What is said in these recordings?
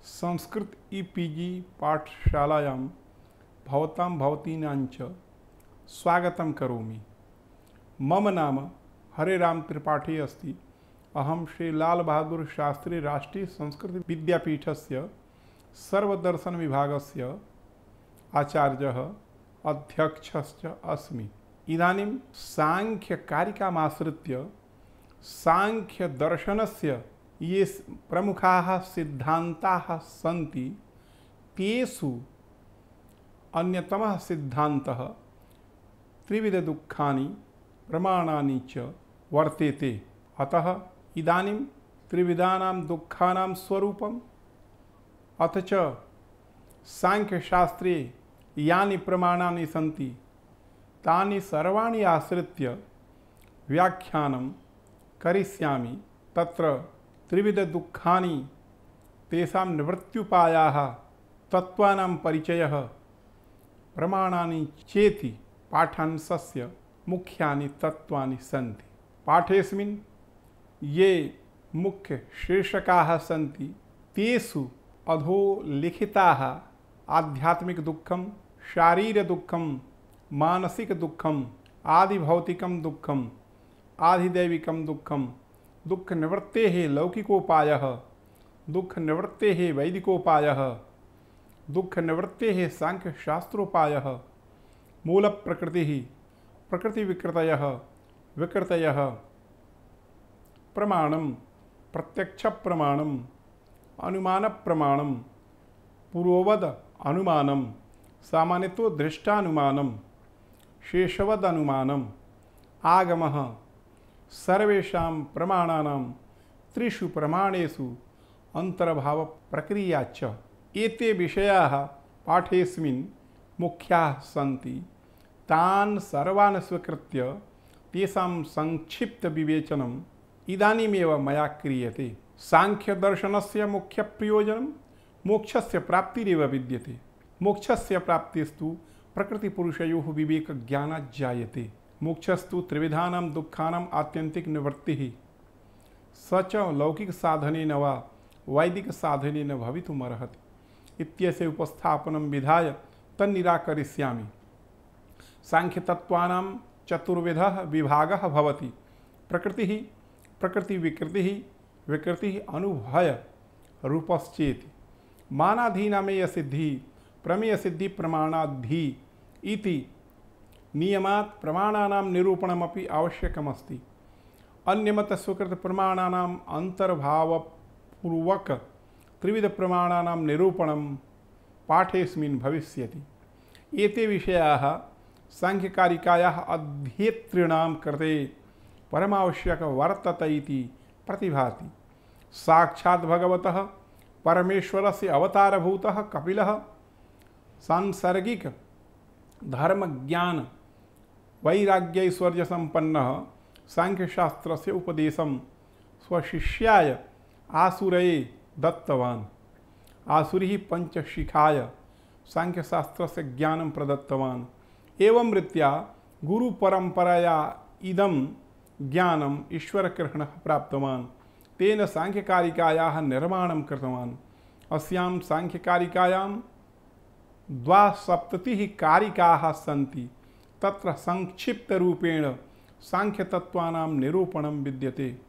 Sanskrit e-PG पाठशालायां भवतां भवतीनां च स्वागतं करोमि। मम नाम हरेराम त्रिपाठी अस्ति। अहं श्री लाल बहादुर शास्त्री राष्ट्रीय संस्कृत विद्यापीठस्य सर्वदर्शन विभागस्य आचार्यः अध्यक्षश्च अस्मि। इदानीं सांख्यकारिकामाश्रित्य सांख्यदर्शनस्य ये प्रमुखाः सिद्धान्ताः सन्ति तेषु अन्यतमः सिद्धान्तः त्रिविधदुःखानि प्रमाणानि च वर्तेते। अतः इदानीं त्रिविधानां दुःखानां स्वरूपम् अथ च सांख्यशास्त्रे यानि प्रमाणानि सन्ति तानि सर्वाणि आश्रित्य व्याख्यानं करिष्यामि। तत्र त्रिविधदुःखानि तेषां निवृत्त्युपायाः तत्त्वानां परिचयः प्रमाणानि चेति पाठांशस्य मुख्यानि तत्त्वानि सन्ति। पाठेऽस्मिन् ये मुख्य शीर्षकाः सन्ति तेषु अधोलिखिताः आध्यात्मिकदुःखं, शारीरदुःखं, मानसिकदुःखं, आदिभौतिकं दुःखं, आधिदैविकं दुःखं, दुःखनिवृत्तेः लौकिकोपायः, दुःखनिवृत्तेः वैदिकोपायः, दुःखनिवृत्तेः सांख्यशास्त्रोपायः, मूलप्रकृतिः, प्रकृतिविकृतयः, विकृतयः, प्रमाणं, प्रत्यक्षप्रमाणं, अनुमानप्रमाणं, पूर्ववद अनुमानं, सामान्यतो दृष्टानुमानं, शेषवद अनुमानम्, आगमः, सर्वेषां प्रमाणानां त्रिषु प्रमाणेषु अंतर्भाव प्रक्रिया च। एते विषयाः पाठेऽस्मिन् मुख्याः सन्ति। तान् सर्वान् स्वीकृत्य तेषां संक्षिप्तविवेचनम् इदानीमेव मया क्रियते। सांख्यदर्शनस्य मुख्यप्रयोजनं मोक्षस्य प्राप्तिरेव विद्यते। मोक्षस्य प्राप्तिस्तु प्रकृतिपुरुषयोः विवेकज्ञानात् जायते। मोक्षस्तु त्रिविधानां दुःखानाम् आत्यन्तिक निवृत्तिः। स च लौकिकसाधनेन वा वैदिकसाधनेन भवितुमर्हति इत्यस्य उपस्थापनं विधाय तन्निराकरिष्यामि। सांख्यतत्त्वानां चतुर्विधः विभागः भवति। प्रकृतिः, प्रकृतिविकृतिः, विकृतिः अनुभय रूपश्चेति। मानाधीनामेयसिद्धिः, प्रमेयसिद्धिप्रमाणाद्धि इति नियमात् प्रमाणानां निरूपणमपि आवश्यकमस्ति। अन्यमतस्वीकृतप्रमाणानाम् अन्तर्भावपूर्वक त्रिविधप्रमाणानां निरूपणं पाठेऽस्मिन् भविष्यति। एते विषयाः सांख्यकारिकायाः अध्येतॄणां कृते परमावश्यकः वर्तते इति प्रतिभाति। साक्षात् भगवतः परमेश्वरस्य अवतारभूतः कपिलः सांसर्गिक धर्मज्ञान वैराग्यैश्वर्यसम्पन्नः सांख्यशास्त्रस्य उपदेशं स्वशिष्याय आसुरये दत्तवान्। आसुरिः पञ्चशिखाय सांख्यशास्त्रस्य ज्ञानं प्रदत्तवान्। एवं रीत्या गुरुपरम्परया इदं ज्ञानम् ईश्वरकृष्णः प्राप्तवान्। तेन सांख्यकारिकायाः निर्माणं कृतवान्। अस्यां सांख्यकारिकायां 72 कारिकाः सन्ति। तत्र संक्षिप्तरूपेण सांख्यतत्त्वानां निरूपणं विद्यते।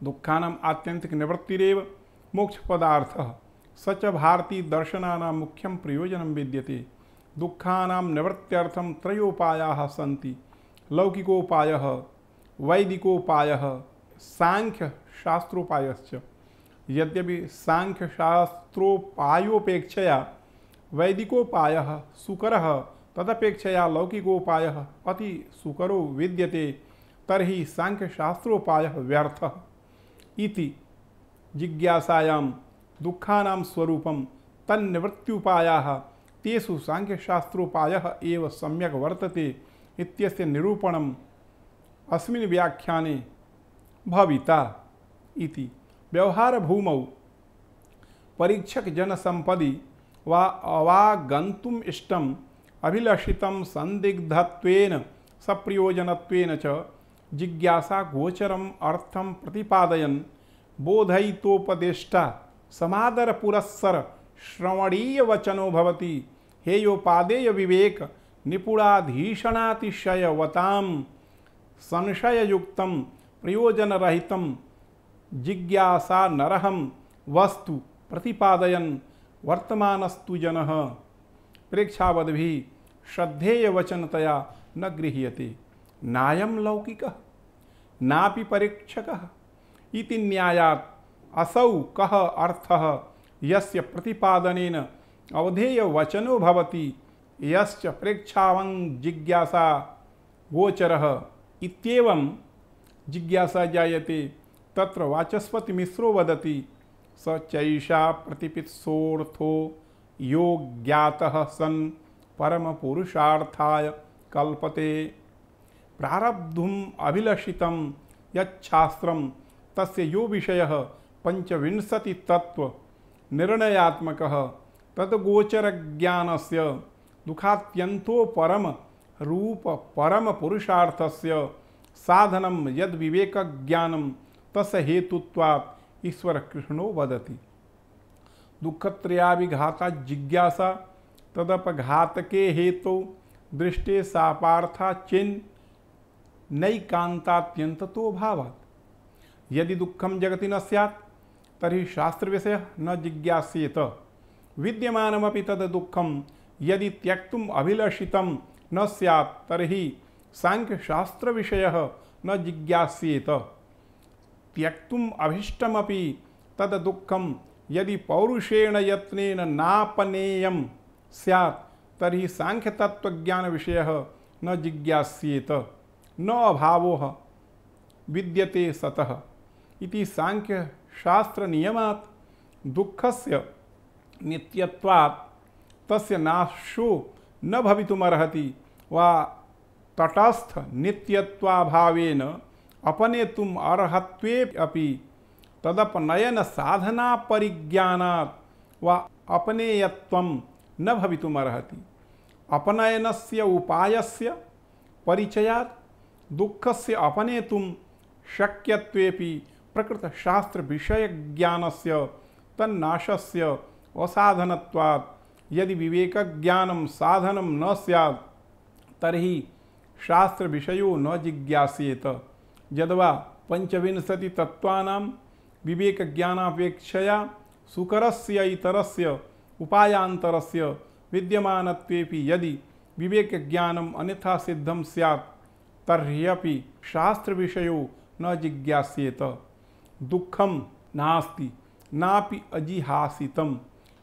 दुःखानाम् आत्यन्तिकनिवृत्तिरेव मोक्षपदार्थः। स च भारतीयदर्शनानां मुख्यं प्रयोजनं विद्यते। दुःखानां निवृत्त्यर्थं त्रयोपायाः सन्ति। लौकिकोपायः, वैदिकोपायः, सांख्यशास्त्रोपायश्च। यद्यपि सांख्यशास्त्रोपायोपेक्षया वैदिकोपायः सुकरः तदपेक्षया लौकिकोपायः अति सुकरो विद्यते, तर्हि सांख्यशास्त्रोपायः व्यर्थः इति जिज्ञासायां दुःखानां स्वरूपं तन्निवृत्त्युपायाः तेषु सांख्यशास्त्रोपायः एव सम्यक् वर्तते इत्यस्य निरूपणम् अस्मिन् व्याख्याने भविता इति। व्यवहारभूमौ परीक्षकजनसम्पदि वा अवागन्तुम् इष्टम् अभिलषितं संदिग्धत्वेन सप्रयोजनत्वेन च जिज्ञासा गोचरम् अर्थं प्रतिपादयन् बोधयितोपदेष्टा समादर पुरस्सर श्रवणीय वचनो भवति। हेयोपादेय विवेक निपुणाधीशनातिशयवतां संशययुक्तं प्रयोजनरहितं जिज्ञासा नरहं वस्तु प्रतिपादयन् वर्तमानस्तु जनः प्रेक्षावद्भिः श्रद्धेय वचनतया न गृह्यते। नायं लौकिकः नापि परीक्षकः इति न्यायात् असौ कः अर्थः यस्य प्रतिपादनेन अवधेय वचनो भवति यश्च प्रेक्षावं जिज्ञासा गोचरः इत्येवं जिज्ञासा जायते। तत्र वाचस्पति मिश्रो वदति स चैषा प्रतिपित्सोऽर्थो यो ज्ञातः सन् परमपुरुषार्थाय कल्पते। प्रारब्धुम् अभिलषितं यच्छास्त्रं तस्य यो विषयः पंचविंशति तत्व निर्णयात्मकः तद्गोचरज्ञानस्य दुःखात्यन्तो परम रूप परम पुरुषार्थस्य साधनं यद्विवेकज्ञानं तस्य हेतुत्वात् ईश्वर कृष्णो वदति। दुःखत्रयाभिघाता जिज्ञासा तदपघातके हेतु दृष्टे सापार्था चिन् नैकान्तात्यन्ततो भावात्। यदि दुःखं जगति न स्यात् तर्हि शास्त्रविषयः न जिज्ञास्येत। विद्यमानमपि तद् दुःखं यदि त्यक्तुम् अभिलषितं न स्यात् तर्हि सांख्यशास्त्रविषयः न जिज्ञास्येत। त्यक्तुम् अभीष्टमपि तद् दुःखं यदि पौरुषेण यत्नेन नापनेयं स्यात् तर्हि सांख्यतत्त्वज्ञानविषयः न जिज्ञास्येत। न अभावो विद्यते सतः इति सांख्यशास्त्रनियमात् दुःखस्य नित्यत्वात् तस्य नाशो न भवितुमर्हति वा तटस्थ नित्यत्वाभावेन अपनेतुम् अर्हत्वे अपि तदपनयन साधना परिज्ञानात् वा अपनेयत्वं न भवितुमर्हति। अपनयनस्य उपायस्य परिचयात् दुःखस्य अपनेतुं शक्यत्वेपि प्रकृतशास्त्रविषयज्ञानस्य तन्नाशस्य असाधनत्वात् यदि विवेकज्ञानं साधनं न स्यात् तर्हि शास्त्रविषयो न जिज्ञास्येत। यद्वा पंचविंशति तत्त्वानां विवेकज्ञानापेक्षया सुकरस्य इतरस्य उपायान्तरस्य विद्यमानत्वेपि यदि विवेकज्ञानम् अन्यथा सिद्धं स्यात् तर्ह्यपि शास्त्रविषयो न जिज्ञास्येत। दुःखं नास्ति नापि अजिहासितम्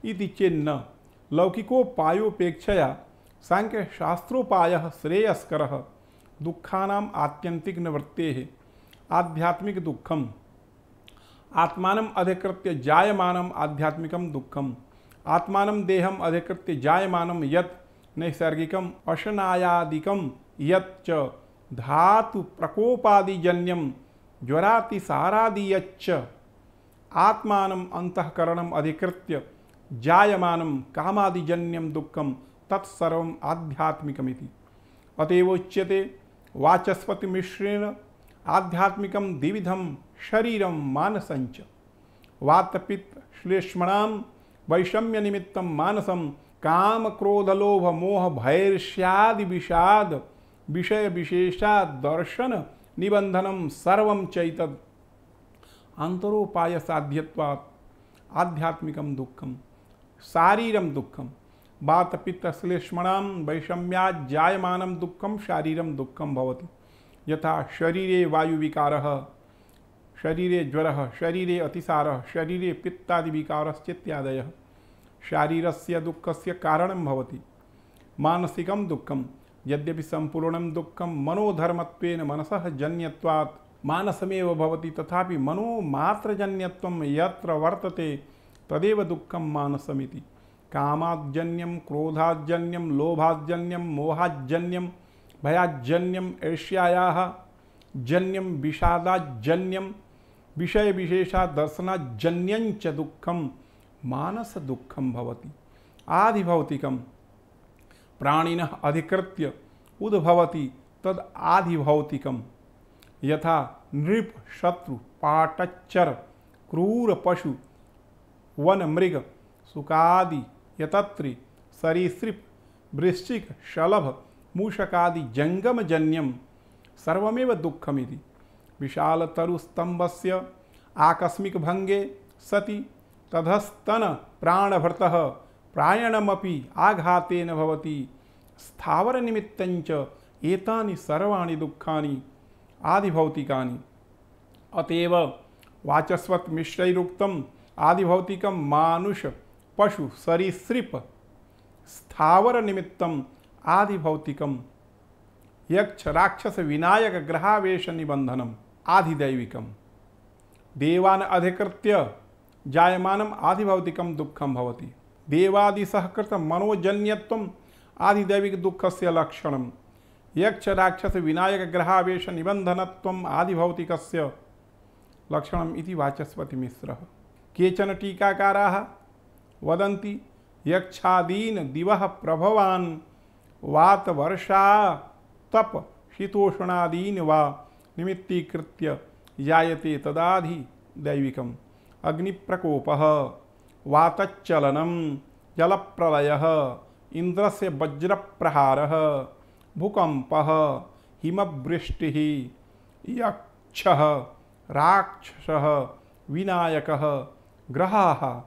इति चेन्न लौकिकोपायोपेक्षया सांख्यशास्त्रोपायः श्रेयस्करः। दुःखानाम् आत्यन्तिकनिवृत्तेः आध्यात्मिक दुःखम् आत्मानम् अधिकृत्य जायमानम् आध्यात्मिकं दुःखम् आत्मानं देहम् अधिकृत्य जायमानं यत् नैसर्गिकम् अशनायादिकं यच्च धातु प्रकोपादिजन्यं ज्वरातिसारादियच्च आत्मानम् अंतःकरणम् अधिकृत्य जायमानं कामादिजन्यं दुःखं तत्सर्वम् आध्यात्मिकमिति। अतएवोच्यते वाचस्पतिमिश्रेण आध्यात्मिकं द्विविधं शरीरं मानसञ्च। वातपित्त श्लेष्मणां वैषम्य निमित्तं मानसं काम क्रोध लोभ मोह भैर्ष्यादि विषाद विषय विशेषा दर्शन निबंधनम सर्वं चैतद अंतरोपाय साध्यत्वात् आध्यात्मिकं दुःखं शारीरं दुःखं। वातपित्त श्लेष्मणां वैषम्यात् जायमानं दुःखं शारीरं दुःखं भवति। यथा शरीरे वायुविकारः शरीरे ज्वरः शरीरे अतिसारः शरीरे पित्तादिविकारश्चेत्यादयः शारीरस्य दुःखस्य कारणं भवति। मानसिकं दुःखं यद्यपि सम्पूर्णं दुःखं मनोधर्मत्वेन मनसः जन्यत्वात् मानसमेव भवति तथापि मनोमात्रजन्यत्वं यत्र वर्तते तदेव दुःखं मानसमिति। कामाज्जन्यं क्रोधाज्जन्यं लोभाज्जन्यं मोहाज्जन्यं भयाज्जन्यं ईर्ष्यायाः जन्यं विषादाज्जन्यं विषय विशेषा दर्शनाज्जन्यञ्च दुःखं मानस दुःखं भवति। आधिभौतिकं प्राणिनः अधिकृत्य उद्भवति तद् आधिभौतिकं। यथा नृप शत्रु पाटच्चर क्रूर पशु वन मृग सुकादि यतत्रि सरीसृप वृश्चिक शलभ मूषकादि जंगम जन्यम सर्वमेव दुःखमिति विशालतरुस्तंभस्य आकस्मिक भंगे सति तधस्तन प्राणभृतः प्रायणमपि आघातेन भवति स्थावर निमित्तञ्च एतानि सर्वाणि दुःखानि आदिभौतिकानि। अतएव वाचस्पत मिश्रैरुक्तम् आदिभौतिकं मानुष पशु सरीसृप स्थावर निमित्तम आदिभौतिकम यक्ष राक्षस विनायक ग्रहावेश निबंधनम आधिदैविकम देवान अधिकृत्य जायमानम आदिभौतिकम दुःखम भवति देवादि सहकृत मनोजन्यत्वम आदिदैविक दुःखस्य लक्षणम यक्ष राक्षस विनायक ग्रहावेश निबंधनत्वम आदिभौतिकस्य लक्षणम इति वाचस्पति मिश्रः। केचन टीकाकाराः वदन्ति यक्षादीन दिवः प्रभवान् वात वर्षा तप शीतोष्णादीन वा निमित्तीकृत्य जायते तदाधि दैविकम् अग्निप्रकोपः वातच्चलनं जलप्रलयः इंद्रस्य वज्रप्रहारः भूकंपः हिमवृष्टिः यक्षः राक्षसः विनायकः ग्रहाः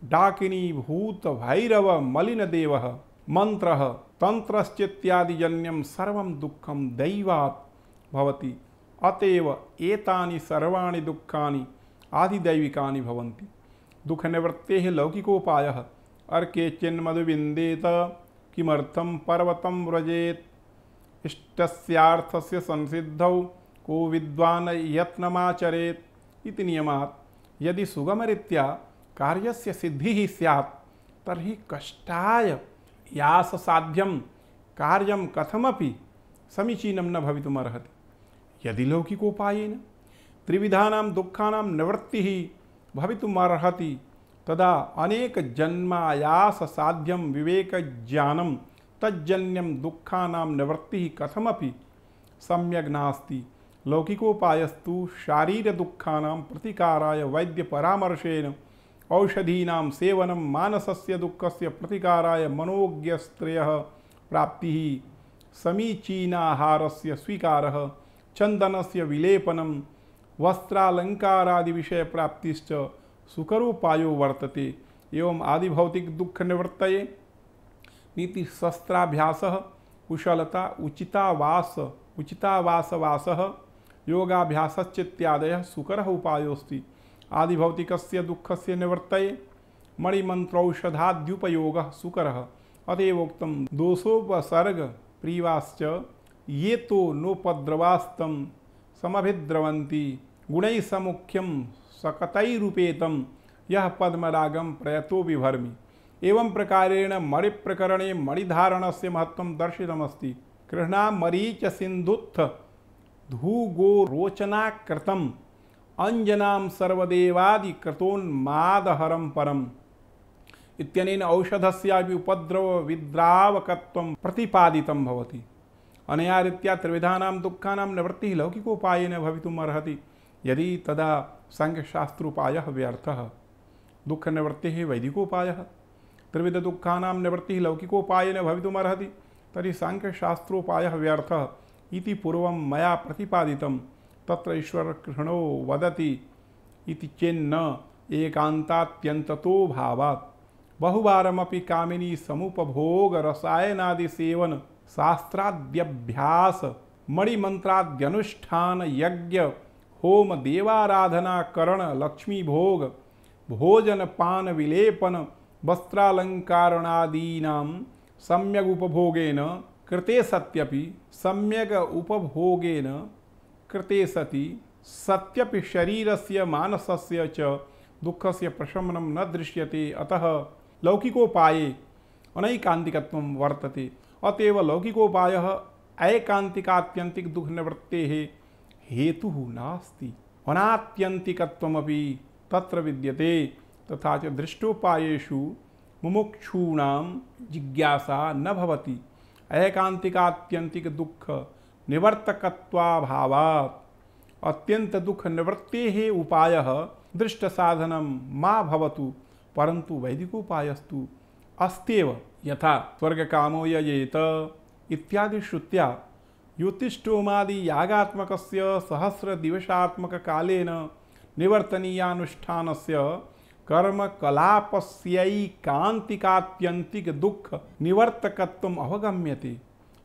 डाकिनी भूत भैरव मलिनदेवः मंत्रः तंत्रश्चित्यादिजन्यं सर्वं दुःखं दैवात् भवति अतएव एतानि सर्वाणि दुःखानि आदिदैविकानि भवन्ति। दुःखनिवृत्तेः लौकिकोपायः अर्केचिन्मधुविन्देत किमर्थं पर्वतं व्रजेत् इष्टस्यार्थस्य संसिद्धौ को विद्वान् यत्नमाचरेत् इति नियमात् यदि सुगमरीत्या कार्यस्य सिद्धिः स्यात् तर्हि कष्टाय यास साध्यं कार्यं कथमपि समीचीनं न भवितुमर्हति। यदि लौकिकोपायेन त्रिविधानां दुःखानां निवृत्तिः भवितुमर्हति तदा अनेक जन्मायास साध्यं विवेकज्ञानं तज्जन्यं दुःखानां निवृत्तिः कथमपि सम्यग् नास्ति। लौकिकोपायस्तु शारीर दुःखानां प्रतिकाराय वैद्य परामर्शेन औषधीनां सेवनं मानसस्य दुःखस्य प्रतिकाराय मनोज्ञस्त्रयः प्राप्तिः समीचीनाहारस्य स्वीकारः चन्दनस्य विलेपनं वस्त्रालङ्कारादि विषय प्राप्तिश्च सुकरोपायो वर्तते। एवं आदिभौतिक दुःख निवृत्तये नीति शस्त्राभ्यासः कुशलता उचितावासवासः योगाभ्यासश्चित्यादयः सुकरः उपायोऽस्ति। आदिभौतिकस्य दुःखस्य निवृत्तये मणिमन्त्रौषधाद्युपयोगः सुकरः। अतएवोक्तं दोषोपसर्ग प्रीवाश्च ये तो नोपद्रवास्तं समभिद्रवन्ति गुणैः समुख्यं सकतैरुपेतं यः पद्मरागं प्रयतो बिभर्मि। एवं प्रकारेण मणिप्रकरणे मणिधारणस्य महत्त्वं दर्शितमस्ति। कृह्णा मरीच सिन्धुत्थ धूगोरोचनाकृतम् अंजनां सर्वदेवादि कृतोन्मादहरं परम् इत्यनेन औषधस्यापि उपद्रव विद्रावकत्वं प्रतिपादितं भवति। अनया रीत्या त्रिविधानां दुःखानां निवृत्तिः लौकिकोपायेन भवितुमर्हति। यदि तदा सांख्यशास्त्रोपायः व्यर्थः। दुःखनिवृत्तिः वैदिकोपायः। त्रिविधदुःखानां निवृत्तिः लौकिकोपायेन भवितुमर्हति तर्हि सांख्यशास्त्रोपायः व्यर्थः इति पूर्वं मया प्रतिपादितं। तत्र ईश्वरकृष्णो वदति इति चेन्न एकान्तात्यन्ततो भावात् बहुवारमपि कामिनी समुपभोग रसायनादि सेवन शास्त्राद्यभ्यास मणिमंत्राद्यनुष्ठान यज्ञ होम देवाराधना करण लक्ष्मी भोग भोजन पान विलेपन वस्त्रालंकारणादीनां सम्यग् उपभोगेन कृते सत्यपि सम्यग् उपभोगेन कृते सति सत्यपि शरीरस्य मानसस्य च दुःखस्य प्रशमनं न दृश्यते। अतः लौकिकोपाये अनैकान्तिकत्वं वर्तते। अतएव लौकिकोपायः ऐकान्तिकात्यन्तिक दुःखनिवृत्तेः हेतुः नास्ति। अनात्यन्तिकत्वमपि तत्र विद्यते। तथा च दृष्टोपायेषु मुमुक्षूणां जिज्ञासा न भवति। ऐकान्तिकात्यन्तिक दुःख निवर्तकत्वाभावात् अत्यंत दुःख निवृत्तेः उपायः दृष्ट साधनं मा भवतु परंतु वैदिकोपायस्तु अस्त्येव। यथा स्वर्गकामो यजेत इत्यादि श्रुत्या ज्योतिष्ठोमादि यागात्मकस्य सहस्रदिवसात्मककालेन निवर्तनीयानुष्ठानस्य कर्मकलापस्यैकान्तिकात्यन्तिक दुःख निवर्तकत्वम् अवगम्यते।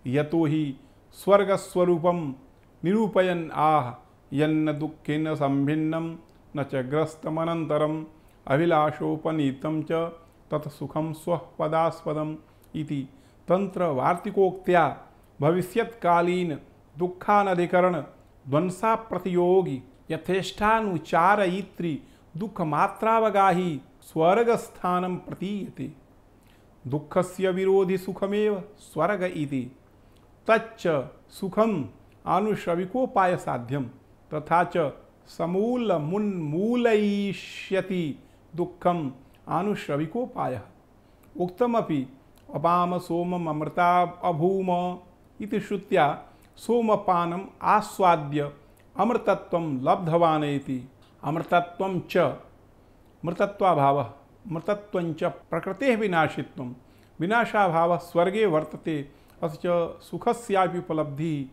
यतो हि स्वर्गस्वरूपं निरूपयन् आह यन्न दुःखेन संभिन्नं न च ग्रस्तमनन्तरम् अभिलाषोपनीतं च तत्सुखं स्वः पदास्पदम् इति तंत्रवार्तिकोक्त्या भविष्यत्कालीन दुःखानधिकरण ध्वंसा प्रतियोगी यथेष्टानुचारयित्री दुःखमात्रावगाही स्वर्गस्थानं प्रतीयते। दुःखस्य विरोधि सुखमेव स्वर्ग इति तच्च सुखम् आनुश्रविकोपाय साध्यं तथा च समूलमुन्मूलयिष्यति दुःखम् आनुश्रविकोपायः। उक्तमपि अपाम सोमम् अमृता अभूम इति श्रुत्या सोमपानम् आस्वाद्य अमृतत्वं लब्धवानेति। अमृतत्वं च मृतत्वाभावः मृतत्वं च प्रकृतेः विनाशित्वं विनाशाभावः स्वर्गे वर्तते। अथ च सुखस्यापि उपलब्धिः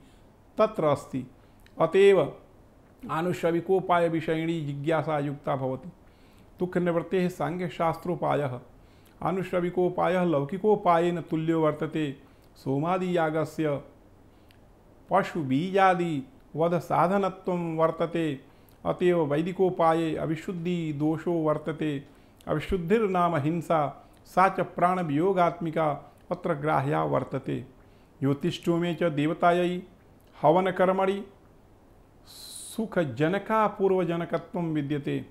तत्र अस्ति। अतएव आनुश्रविकोपाय विषयिणी जिज्ञासा युक्ता भवति। दुःखनिवृत्तेः सांख्यशास्त्रोपायः आनुश्रविकोपायः लौकिकोपायेन तुल्यो वर्तते। सोमादियागस्य पशुबीजादि वध साधनत्वं वर्तते। अतएव वैदिकोपाये अविशुद्धि दोषो वर्तते। अविशुद्धिर्नाम हिंसा सा च प्राणवियोगात्मिका अत्र ग्राह्या वर्तते। ज्योतिष्ठोमे च देवतायै हवनकर्मणि सुखजनका पूर्वजनकत्वं विद्यते।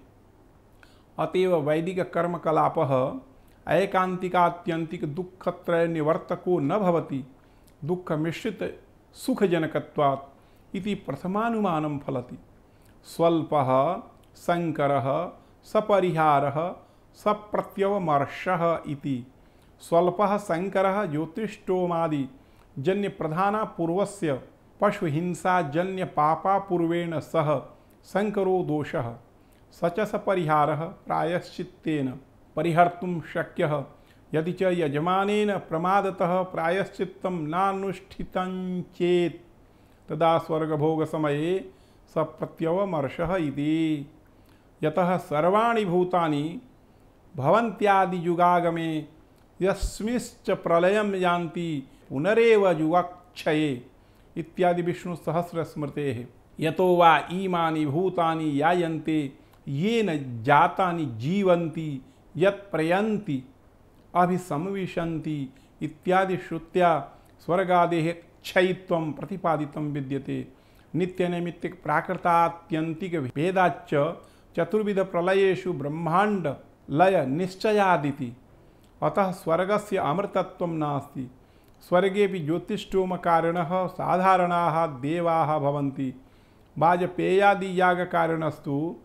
अतएव वैदिक कर्मकलापः ऐकान्तिकात्यन्तिक दुःखत्रय निवर्तको न भवति दुःखमिश्रित सुखजनकत्वात् इति प्रथमानुमानं फलति। स्वल्पः संकरः सपरिहारः सप्रत्यवमर्शः इति। स्वल्पः संकरः ज्योतिष्ठोमादि जन्य प्रधाना पूर्वस्य पशुहिंसा जन्य पापापूर्वेण सह संकरो दोषः स च सपरिहारः प्रायश्चित्तेन परिहर्तुं शक्यः। यदि च यजमानेन प्रमादतः प्रायश्चित्तं नानुष्ठितं चेत् तदा स्वर्गभोगसमये सप्रत्यवमर्शः इति। यतः सर्वाणि भूतानि भवन्त्यादियुगागमे यस्मिंश्च प्रलयं यान्ति पुनरेव युगक्षये इत्यादि विष्णु सहस्र स्मृतेः। यतो वा इमानि भूतानि यायन्ते येन जातानि जीवन्ति यत्प्रयन्ति अभिसंविशन्ति इत्यादि श्रुत्या स्वर्गादेः क्षयित्वं प्रतिपादितं विद्यते। नित्यनैमित्तिक प्राकृतात्यन्तिक भेदाच्च चतुर्विध प्रलयेषु ब्रह्मांड लय निश्चयादिति। अतः स्वर्गस्य अमृतत्वं नास्ति। स्वर्गेऽपि ज्योतिष्ठोमकारिणः साधारणाः देवाः भवन्ति। वाजपेयादि यागकारिणस्तु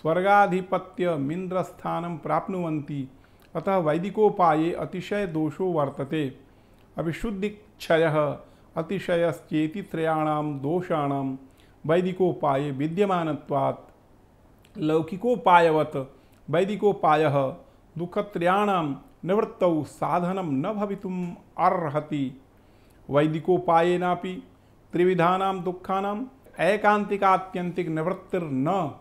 स्वर्गाधिपत्यमिन्द्रस्थानं प्राप्नुवन्ति। अतः वैदिकोपाये अतिशय दोषो वर्तते। अविशुद्धिक्षयः अतिशयश्चेति त्रयाणां दोषाणां वैदिकोपाये विद्यमानत्वात् लौकिकोपायवत् वैदिकोपायः दुःखत्रयाणां निवृत्तौ साधनं न भवितुम् अर्हति। वैदिकोपायेनापि त्रिविधानां दुःखानाम् ऐकान्तिकात्यन्तिक निवृत्तिर्न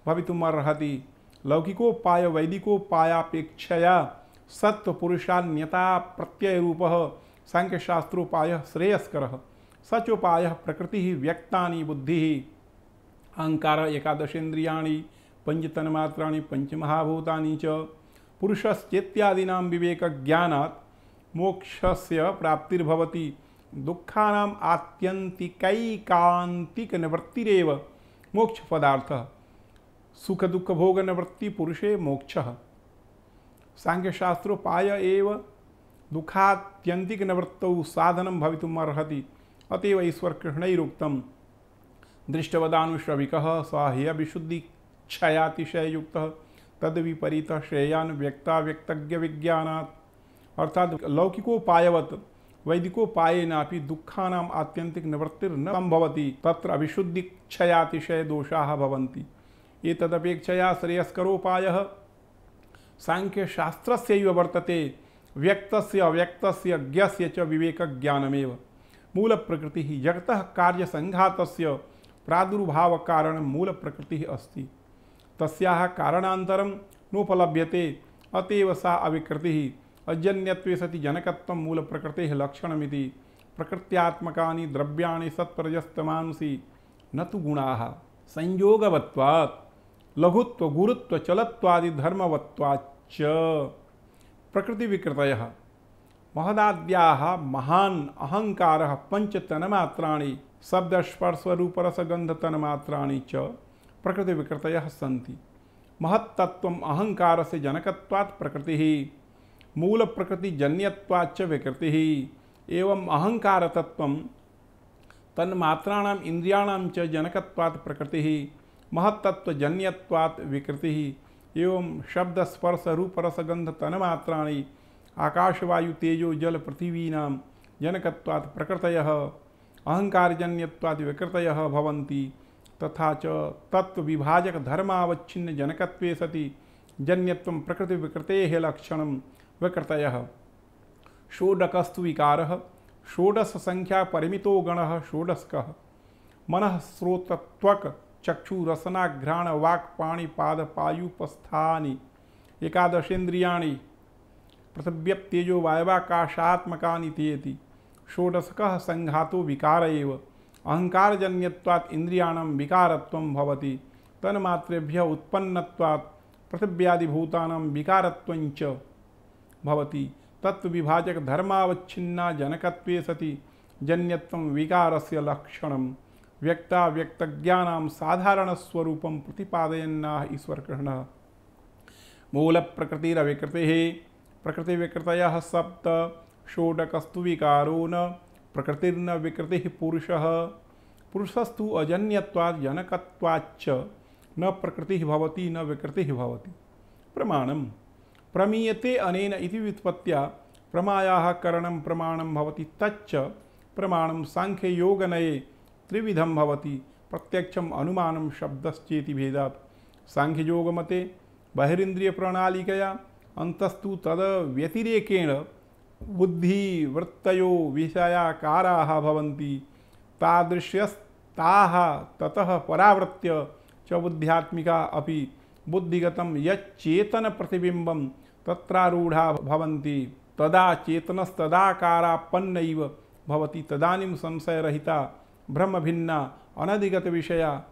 भवितुमर्हति। लौकिकोपाय वैदिकोपायापेक्षया सत्वपुरुषान्यता प्रत्ययरूपः सांख्यशास्त्रोपायः श्रेयस्करः। सचोपायः प्रकृतिः व्यक्तानि बुद्धिः अहंकारः एकादशेन्द्रियाणि पंचतन्मात्राणि पंचमहाभूतानि च पुरुषश्चेत्यादीनां विवेकज्ञानात् मोक्षस्य प्राप्तिर्भवति। दुःखानाम् आत्यन्तिकैकान्तिकनिवृत्तिरेव मोक्षपदार्थः। सुख दुःख भोग निवृत्ति पुरुषे मोक्षः। सांख्यशास्त्रोपाय एव दुःखात्यन्तिक निवृत्तौ साधनं भवितुम् अर्हति। अतएव ईश्वरकृष्णैरुक्तं दृष्टवदानुश्रविकः स ह्यविशुद्धिक्षयातिशययुक्तः तद्विपरीतः श्रेयान् व्यक्ताव्यक्तज्ञविज्ञानात्। अर्थात लौकिकोपायवत् वैदिकोपायेनापि दुःखानाम् आत्यन्तिक निवृत्तिर्न संभवति। तत्र अविशुद्धिक्षयातिशय दोषाः भवन्ति। एतदपेक्षया श्रेयस्करोपायः सांख्यशास्त्रस्यैव वर्तते व्यक्तस्य अव्यक्तस्य ज्ञस्य च विवेकज्ञानमेव। मूलप्रकृतिः जगतः कार्यसङ्घातस्य प्रादुर्भावकारणं मूलप्रकृतिः अस्ति। तस्याः कारणान्तरं नोपलभ्यते, अतएव सा अविकृतिः। अजन्यत्वे सति जनकत्वं मूलप्रकृतेः लक्षणमिति। प्रकृत्यात्मकानि द्रव्याणि सत्प्रजस्तमांसि न तु गुणाः। संयोगवत्वात् लघुत्व गुरुत्व चलत्वादि धर्मवत्वाच्च। प्रकृतिविकृतयः महदाद्याः महान् अहङ्कारः पंचतन्मात्राणि शब्दस्पर्शरूपरसगन्धतन्मात्राणि च प्रकृतिविकृतयः सन्ति। महत्तत्वम् अहङ्कारस्य जनकत्वात् प्रकृतिः, मूलप्रकृतिजन्यत्वाच्च विकृतिः। एवं अहङ्कारतत्त्वं तन्मात्राणाम् इन्द्रियाणां च जनकत्वात् प्रकृतिः, महत्तत्वजन्यत्वात् विकृतिः। एवं शब्दस्पर्शरूपरसगन्धतन्मात्राणि आकाशवायु तेजो जल पृथिवीनां जनकत्वात् प्रकृतयः अहङ्कारजन्यत्वात् विकृतयः भवन्ति। तथा च तत्त्वविभाजकधर्मावच्छिन्नजनकत्वे सति जन्यत्वं प्रकृतिविकृतेः लक्षणं विकृतयः। षोडकस्तु विकारः षोडशसंख्यापरिमितो गणः षोडशकः। मनः श्रोतत्वक चक्षुरसनाघ्राण वाक्पाणिपादपायूपस्थानि एकादशेन्द्रियाणि पृथिव्यप्तेजो वायवाकाशात्मकानि तेति। षोडशकः संघातो विकार एव। अहङ्कारजन्यत्वात् इन्द्रियाणां विकारत्वं भवति। तन्मात्रेभ्यः उत्पन्नत्वात् पृथिव्यादिभूतानां विकारत्वञ्च भवति। तत्त्वविभाजकधर्मावच्छिन्ना जनकत्वे सति जन्यत्वं विकारस्य लक्षणं। व्यक्ताव्यक्तज्ञानां साधारणस्वरूपं प्रतिपादयन्नाह ईश्वरकृष्णः। मूलप्रकृतिरविकृतिः प्रकृतिविकृतयः सप्त। षोडकस्तु विकारो न प्रकृतिर्न विकृतिः पुरुषः। पुरुषस्तु अजन्यत्वात् जनकत्वाच्च न प्रकृतिः भवति न विकृतिः भवति। प्रमाणं प्रमीयते अनेन इति व्युत्पत्त्या प्रमायाः करणं प्रमाणं भवति। तच्च प्रमाणं सांख्ययोगनये त्रिविधं भवति। प्रत्यक्षम् अनुमानं शब्दश्चेति भेदात्। सांख्ययोगमते बहिरिन्द्रियप्रणालिकया अन्तस्तु तद व्यतिरेकेण बुद्धिवृत्तयो विषयाकाराः भवन्ति। तादृश्यस्ताः ततः परावृत्य च बुद्ध्यात्मिका अपि बुद्धिगतं यच्चेतनप्रतिबिम्बं तत्रारूढ़ा भवन्ति। तदा चेतनस्तदाकारापन्नैव भवति। तदानीं संशयरहिता ब्रह्मभिन्ना अनधिगतविषया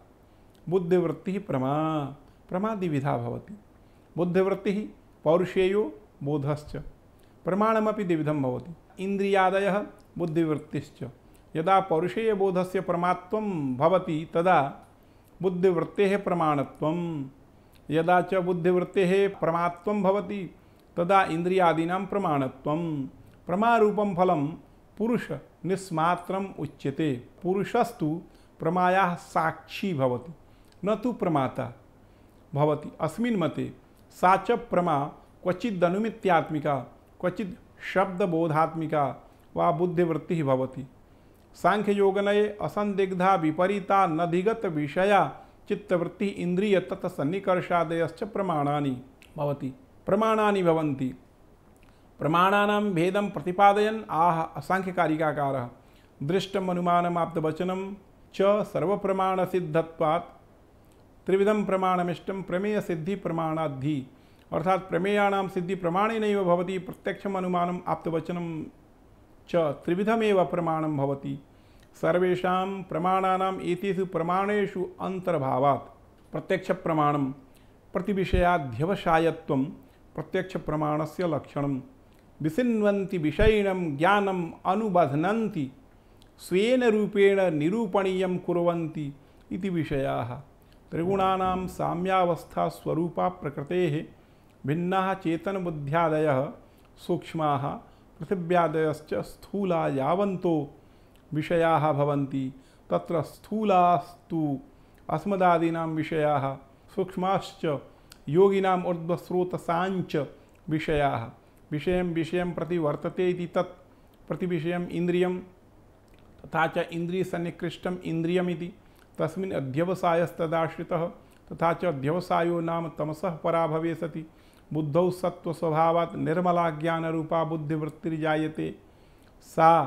बुद्धिवृत्तिः प्रमादिविधा भवति। बुद्धिवृत्तिः पौरुषेयो बोधश्च। प्रमाणमपि द्विविधं भवति। इन्द्रियादयः बुद्धिवृत्तिश्च। यदा पौरुषेयबोधस्य प्रमात्वं भवति तदा बुद्धिवृत्तेः प्रमाणत्वं। यदा च बुद्धिवृत्तेः प्रमात्वं भवति तदा इन्द्रियादीनां प्रमाणत्वं। प्रमारूपं फलं पुरुष निस्मात्रम् उच्यते। पुरुषस्तु प्रमायाः साक्षी भवति न तु प्रमाता भवति। अस्मिन् मते सा च प्रमा क्वचिदनुमित्यात्मिका क्वचित् शब्दबोधात्मिका वा बुद्धिवृत्तिः भवति। सांख्ययोगनये असंदिग्धा विपरीता नधिगत विषया चित्तवृत्ति इंद्रिय तत् सन्निकर्षादयश्च प्रमाणानि भवति। प्रमाणानि भवन्ति। प्रमाणानां भेदं प्रतिपादयन् आह सांख्यकारिकाकारः। दृष्टम् अनुमानम् आप्तवचनं च सर्वप्रमाणसिद्धत्वात् त्रिविधं प्रमाणमिष्टं प्रमेय सिद्धि प्रमाणाद्धि। अर्थात प्रमेयाणां सिद्धि प्रमाणेनैव भवति। प्रत्यक्षम् अनुमानम् आप्तवचनं च त्रिविधमेव प्रमाणं भवति। सर्वेषां प्रमाणानाम् एतेषु प्रमाणेषु अन्तर्भावात् प्रत्यक्षप्रमाणं प्रतिविषयाध्यवसायत्वं प्रत्यक्षप्रमाणस्य लक्षणं। विसिन्वन्ति विषयिणं ज्ञानम् अनुबध्नन्ति स्वेन रूपेण निरूपणीयं कुर्वन्ति इति विषयाः। त्रिगुणानां साम्यावस्था स्वरूपा प्रकृतेः भिन्नाः चेतनबुद्ध्यादयः सूक्ष्माः पृथिव्यादयश्च स्थूला यावन्तो विषयाः भवन्ति। तत्र स्थूलास्तु अस्मदादीनां विषयाः सूक्ष्माश्च योगिनाम् ऊर्ध्वस्रोतसाञ्च विषयाः। विषयं विषयं प्रति वर्तते इति तत् प्रतिविषयम् इन्द्रियं तथा च इन्द्रियसन्निकृष्टम् इन्द्रियमिति। तस्मिन् अध्यवसायस्तदाश्रितः तथा च अध्यवसायो नाम तमसः पराभवे सति बुद्धौ सत्त्वस्वभावात् निर्मला ज्ञानरूपा बुद्धिवृत्तिर्जायते सा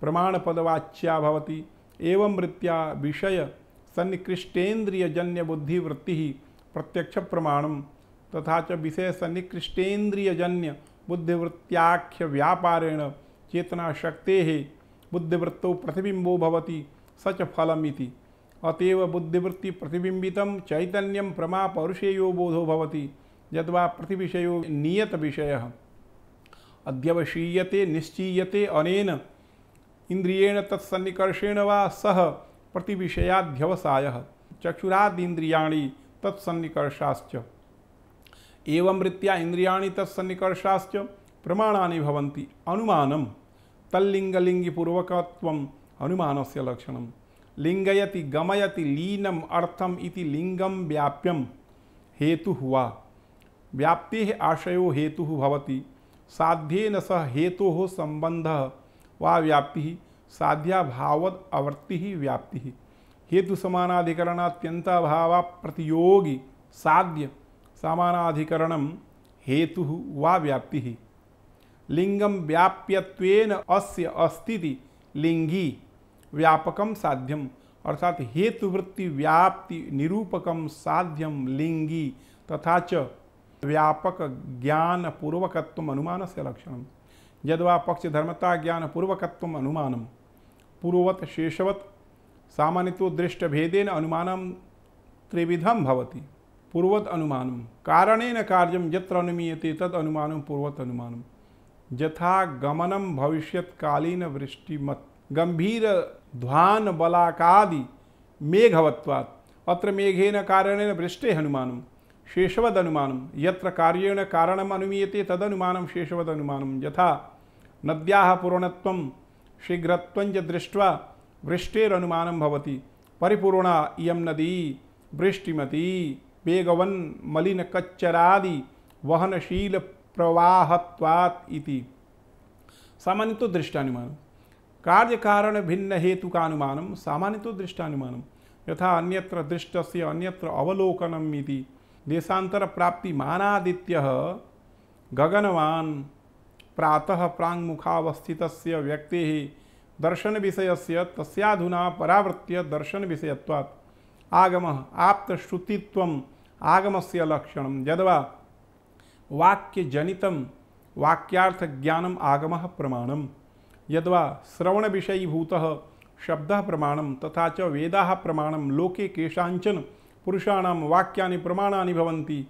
प्रमाणपदवाच्या भवति। एवं वृत्त्या विषय सन्निकृष्टेन्द्रियजन्य बुद्धिवृत्तिः प्रत्यक्ष प्रमाणम तथा च विषय सन्निकृष्टेन्द्रियजन्य बुद्धिवृत्त्याख्य व्यापारेण चेतना शक्तेः बुद्धिवृत्तौ प्रतिबिंबो भवति सच फलमिति। अतएव बुद्धिवृत्ति प्रतिबिंबितं चैतन्यं प्रमा पौरुषेयो बोधो भवति यद्वा प्रतिविषयो नियत विषयः अध्यवशीयते निश्चीयते अनेन इंद्रियेण तत्सन्निकर्षेण वा सह प्रतिविषयाध्यवसायः चक्षुरादीन्द्रियाणि तत्सन्निकर्षाश्च एवं वृत्त्या इंद्रियाणि तत्सन्निकर्षाश्च प्रमाणानि भवन्ति। अनुमानं तल्लिंगलिंगिपूर्वकत्वम् अनुमानस्य लक्षणं। लिंगयति गमयति लीनम अर्थम इति लिंगम व्याप्यम हेतुः वा व्याप्तेः आशयो हेतुः भवति। साध्येन सह हेतोः संबंधः वा व्याप्तिः साध्याभावद अवर्तिः व्याप्तिः। हेतु समानाधिकरणात्यंताभावा प्रतियोगी साध्य समानाधिकरणम हेतुः वा व्याप्तिः। लिंगम व्याप्यत्वेन अस्य अस्तिति लिंगी व्यापकम साध्यम अर्थात हेतुवृत्ति व्याप्ति निरूपकम साध्यम लिंगी तथा च व्यापक ज्ञान पूर्वकत्वम अनुमानस्य लक्षणम। यद्वा पक्षधर्मता ज्ञान पूर्वकत्वम अनुमानम पूर्ववत शेषवत सामान्यतो दृष्टभेदेन अनुमानं त्रिविधम भवति। पूर्वत अनुमानम कारणेन कार्यम यत्र अनुमीयते तद अनुमानं पूर्वत अनुमानम। यथा गमनम भविष्यत्कालीन वृष्टिमत् गंभीर ध्वान बलाकादि मेघवत्वात् अत्र मेघेन कारणेन वृष्टेः अनुमानं शेषवद अनुमानं। यत्र कार्येण कारणम अनुमीयते तदनुमानं शेषवद अनुमानं। यथा नद्याः पूर्णत्वं शीघ्रत्वं च दृष्ट्वा वृष्टेरनुमानं भवति। परिपूर्णा इयं नदी वृष्टिमती वेगवन् मलिनकच्चरादि वहनशील प्रवाहत्वात् इति। सामान्यतो दृष्टानुमानं कार्य कारण भिन्न हेतु का अनुमानं सामान्यतो दृष्टानुमानं। यथा अन्यत्र दृष्टस्य अन्यत्र अवलोकनम् इति। देशांतर प्राप्ति मानादित्यः गगनवान् प्रातः प्राङ्मुखावस्थितस्य व्यक्तेः दर्शन विषयस्य तस्याधुना परावृत्य दर्शन विषयत्वात् आगमः आप्तश्रुतित्वम् आगमस्य लक्षणं। यद्वा वाक्यजनितं वाक्यार्थ ज्ञानम आगमः प्रमाणम। यद्वा श्रवण विषयीभूतः शब्दः प्रमाणम तथा च वेदाः प्रमाणम। लोके केषाञ्चन पुरुषाणां वाक्यानि प्रमाणानि भवन्ति।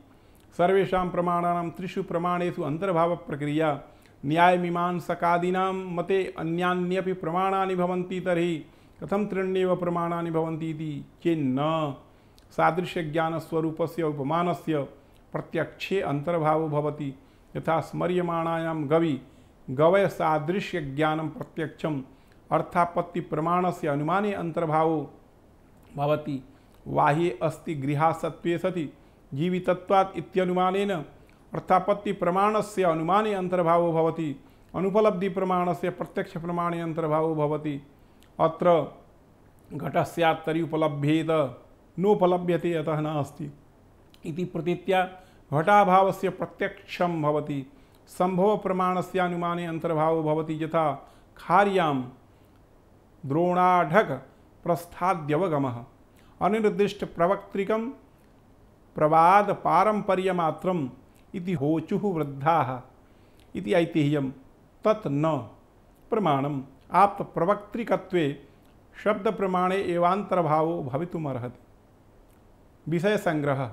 सर्वेषां प्रमाणानां त्रिषु प्रमाणेषु अंतर्भाव प्रक्रिया न्यायमीमांसकादीनां मते अन्यान्यपि प्रमाणानि भवन्ति तर्हि कथं त्रीण्येव प्रमाणानि भवन्ति इति चेन्न सादृश्य ज्ञान स्वरूपस्य उपमानस्य प्रत्यक्षे अंतर्भावो भवति। यथा स्मर्यमाणायां गवय सादृश्य ज्ञानं प्रत्यक्षम अर्थापत्ति प्रमाणस्य अनुमाने अंतर्भावो भवति। बाह्ये अस्ति गृहासत्त्वे सति जीवितत्वात् इत्यनुमानेन अर्थापत्ति प्रमाणस्य अनुमाने अंतर्भावो भवति। अनुपलब्धि प्रमाणस्य प्रत्यक्ष प्रमाणे अंतर्भावो भवति। अत्र घटः स्यात् तर्हि उपलभ्येत नोपलभ्यते अतः नास्ति इति प्रतीत्या घटाभावस्य प्रत्यक्षं भवति। संभव प्रमाणस्य अनुमाने अंतर्भावो भवति। यथा खार्यां द्रोणाढक प्रस्थाद्यवगमः अनिर्दिष्ट प्रवक्त्रिकं प्रवाद पारंपर्यमात्रम् इति होचुः वृद्धाः इति ऐतिह्यं तत् न प्रमाणम् आप्त प्रवक्त्रिकत्वे शब्द प्रमाणे एवांतर्भावो भवितुमर्हति। विषय संग्रह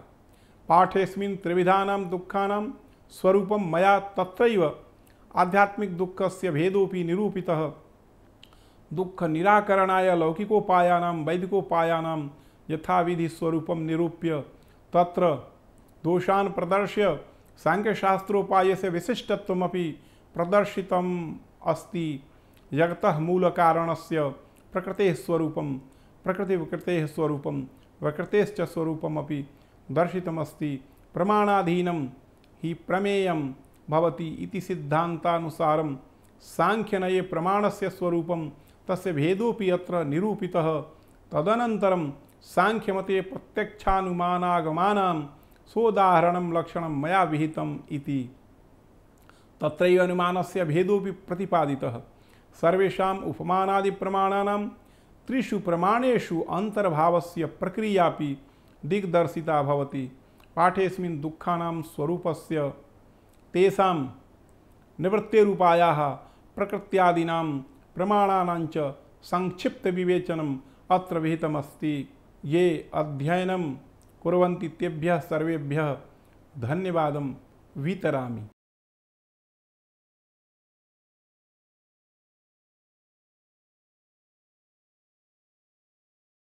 पाठेस्मिन् त्रिविधानां दुःखानां स्वरूपं मया तत्रैव आध्यात्मिक दुःखस्य भेदोपि निरूपितः। दुःख निराकरणाय लौकिकोपायानां वैदिकोपायानां यथाविधि स्वरूपं निरूप्य तत्र दोषान् प्रदर्श्य सांख्यशास्त्रोपायस्य विशिष्टत्वमपि प्रदर्शितम् अस्ति। जगतः मूलकारणस्य प्रकृतेः स्वरूपं प्रकृतिविकृतेः स्वरूपं विकृतेश्च स्वरूपमपि दर्शितमस्ति। प्रमाणाधीनं हि प्रमेयं भवति इति सिद्धान्तानुसारं सांख्यनये प्रमाणस्य स्वरूपं तस्य भेदोपि अत्र निरूपितः। तदनन्तरं सांख्यमते प्रत्यक्षानुमानागमानां सोदाहरणं लक्षणं मया विहितम् इति। तत्रैव अनुमानस्य भेदोऽपि प्रतिपादितः। सर्वेषाम् उपमानादिप्रमाणानां त्रिषु प्रमाणेषु अन्तर्भावस्य प्रक्रियापि दिग्दर्शिता भवति। पाठेऽस्मिन् दुःखानां स्वरूपस्य तेषां निवृत्तेरुपायाः प्रकृत्यादीनां प्रमाणानां च संक्षिप्तविवेचनम् अत्र विहितमस्ति। ये अध्ययनं कुर्वन्ति तेभ्यः सर्वेभ्यः धन्यवादं वितरामि।